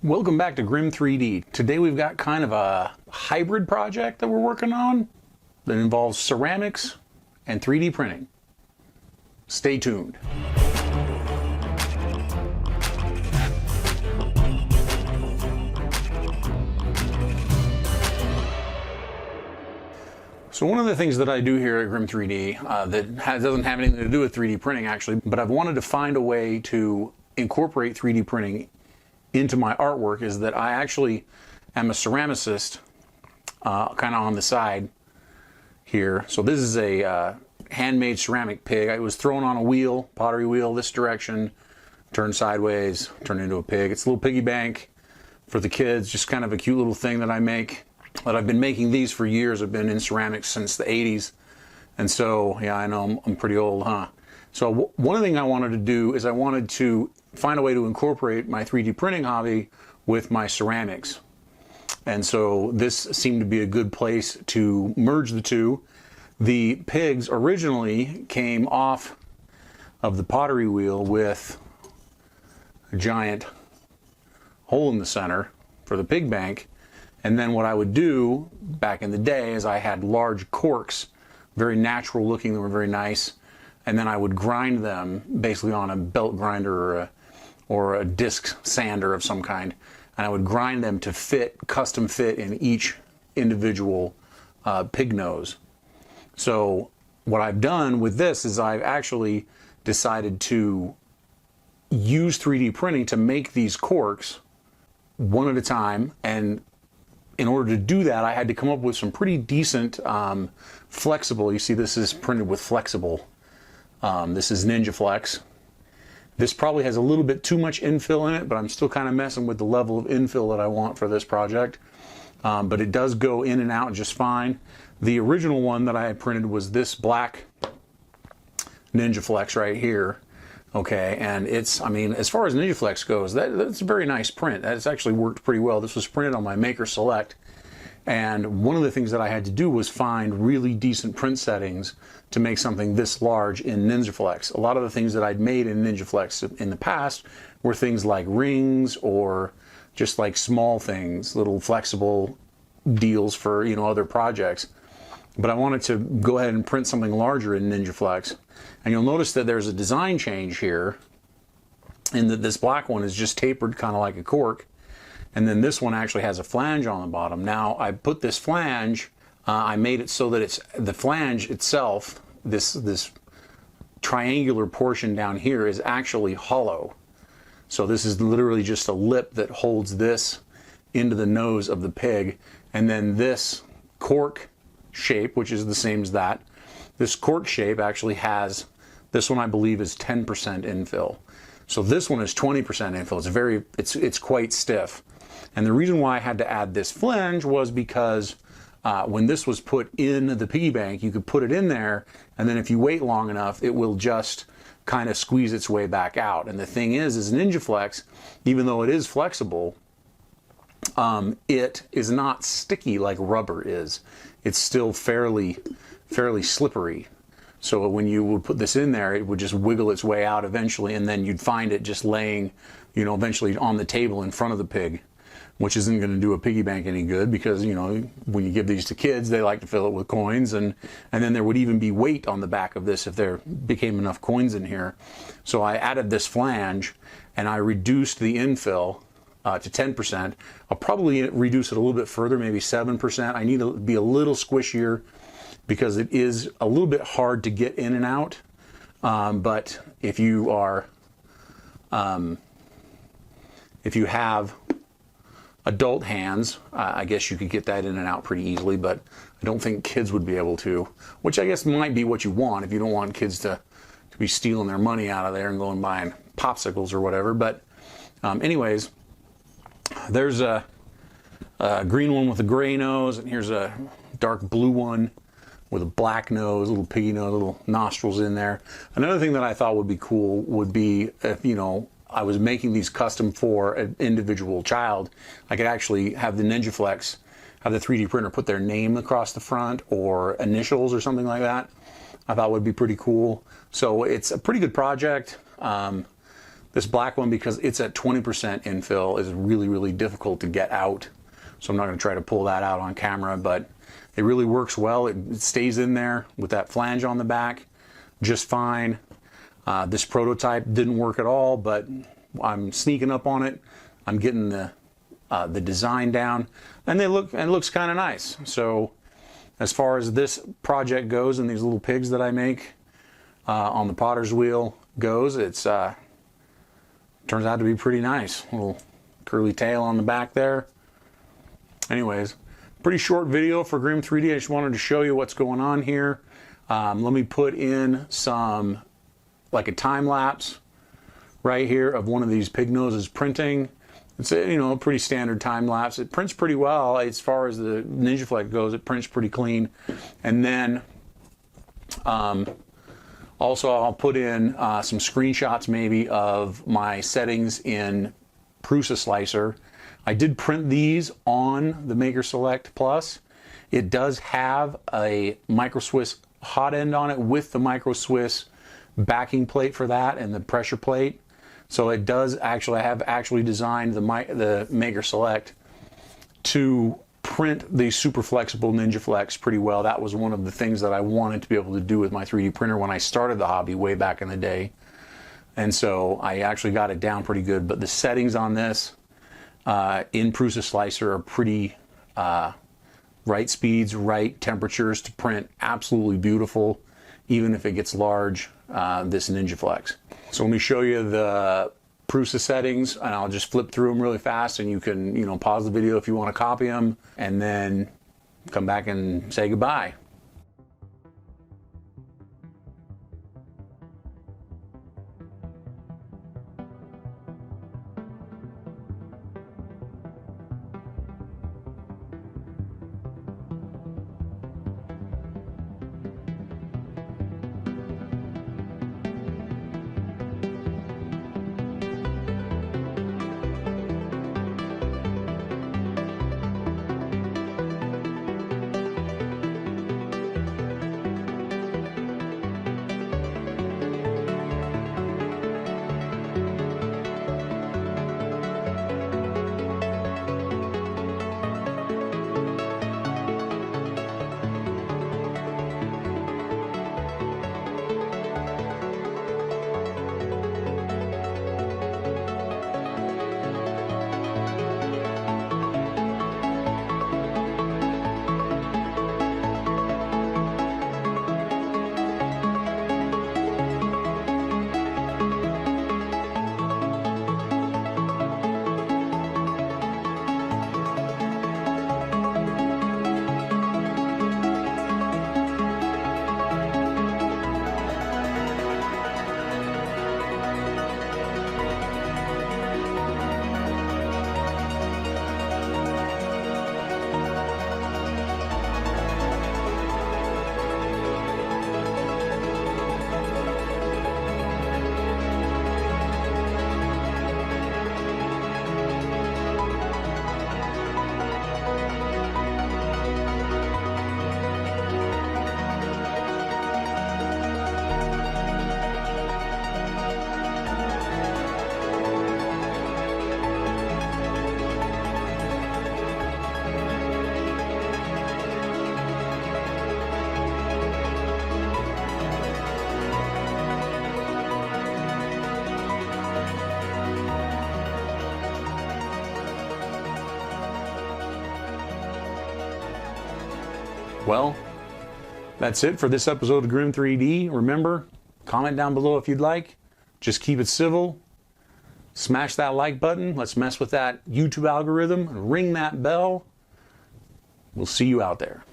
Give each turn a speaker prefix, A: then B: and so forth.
A: Welcome back to Grim 3D. Today we've got kind of a hybrid project that we're working on that involves ceramics and 3D printing. Stay tuned. So one of the things that I do here at Grim 3D doesn't have anything to do with 3D printing actually, but I've wanted to find a way to incorporate 3D printing into my artwork is that I actually am a ceramicist kind of on the side here. So this is a handmade ceramic pig. It was thrown on a wheel, pottery wheel, this direction, turned sideways, turned into a pig. It's a little piggy bank for the kids, just kind of a cute little thing that I make. But I've been making these for years. I've been in ceramics since the 80s. And so, yeah, I know I'm pretty old, huh? So one thing I wanted to do is I wanted to find a way to incorporate my 3D printing hobby with my ceramics. And so this seemed to be a good place to merge the two. The pigs originally came off of the pottery wheel with a giant hole in the center for the pig bank. And then what I would do back in the day is I had large corks, very natural looking, they were very nice. And then I would grind them basically on a belt grinder or a disc sander of some kind. And I would grind them to fit, custom fit in each individual pig nose. So what I've done with this is I've actually decided to use 3D printing to make these corks one at a time. And in order to do that, I had to come up with some pretty decent flexible. You see, this is printed with flexible. This is NinjaFlex. This probably has a little bit too much infill in it, but I'm still kind of messing with the level of infill that I want for this project. But it does go in and out just fine. The original one that I had printed was this black NinjaFlex right here. Okay, and it's, I mean, as far as NinjaFlex goes, that's a very nice print. That's actually worked pretty well. This was printed on my Maker Select. And one of the things that I had to do was find really decent print settings to make something this large in NinjaFlex. A lot of the things that I'd made in NinjaFlex in the past were things like rings or just like small things, little flexible deals for, you know, other projects. But I wanted to go ahead and print something larger in NinjaFlex. And you'll notice that there's a design change here in that this black one is just tapered kind of like a cork. And then this one actually has a flange on the bottom. Now I put this flange, I made it so that it's the flange itself, this triangular portion down here is actually hollow. So this is literally just a lip that holds this into the nose of the pig. And then this cork shape, which is the same as that, this cork shape actually has, this one I believe is 10% infill. So this one is 20% infill. It's quite stiff. And the reason why I had to add this flange was because when this was put in the piggy bank, you could put it in there, and then if you wait long enough, it will just kind of squeeze its way back out. And the thing is NinjaFlex, even though it is flexible, it is not sticky like rubber is. It's still fairly slippery. So when you would put this in there, it would just wiggle its way out eventually, and then you'd find it just laying, you know, eventually on the table in front of the pig, which isn't going to do a piggy bank any good because, you know, when you give these to kids, they like to fill it with coins, and then there would even be weight on the back of this if there became enough coins in here. So I added this flange and I reduced the infill to 10%. I'll probably reduce it a little bit further, maybe 7%. I need to be a little squishier because it is a little bit hard to get in and out. But if you are, if you have adult hands, I guess you could get that in and out pretty easily, but I don't think kids would be able to, which I guess might be what you want if you don't want kids to be stealing their money out of there and going buying popsicles or whatever. But anyways, there's a green one with a gray nose, and here's a dark blue one with a black nose, little piggy nose, little nostrils in there. Another thing that I thought would be cool would be if, you know, I was making these custom for an individual child, I could actually have the NinjaFlex, have the 3D printer put their name across the front or initials or something like that. I thought would be pretty cool. So it's a pretty good project. The This black one, because it's at 20% infill, is really, really difficult to get out. So I'm not going to try to pull that out on camera, but it really works well. It stays in there with that flange on the back just fine. This prototype didn't work at all, but I'm sneaking up on it. I'm getting the design down, and it looks kind of nice. So as far as this project goes and these little pigs that I make on the potter's wheel goes, it's turns out to be pretty nice. Little curly tail on the back there. Anyways, pretty short video for Grim 3D. I just wanted to show you what's going on here. Let me put in some, like a time lapse right here of one of these pig noses printing. It's a, you know, a pretty standard time lapse. It prints pretty well as far as the NinjaFlex goes. It prints pretty clean. And then also I'll put in some screenshots maybe of my settings in Prusa Slicer. I did print these on the Maker Select Plus. It does have a Micro Swiss hot end on it with the Micro Swiss backing plate for that and the pressure plate. So it does actually, I have actually designed the Maker Select to print the super flexible NinjaFlex pretty well. That was one of the things that I wanted to be able to do with my 3D printer when I started the hobby way back in the day. And so I actually got it down pretty good. But the settings on this in Prusa Slicer are pretty right speeds, right temperatures to print absolutely beautiful, even if it gets large, this NinjaFlex. So let me show you the Prusa settings, and I'll just flip through them really fast, and you can, you know, pause the video if you want to copy them, and then come back and say goodbye. Well, that's it for this episode of Grim 3D. Remember, comment down below if you'd like. Just keep it civil. Smash that like button. Let's mess with that YouTube algorithm. Ring that bell. We'll see you out there.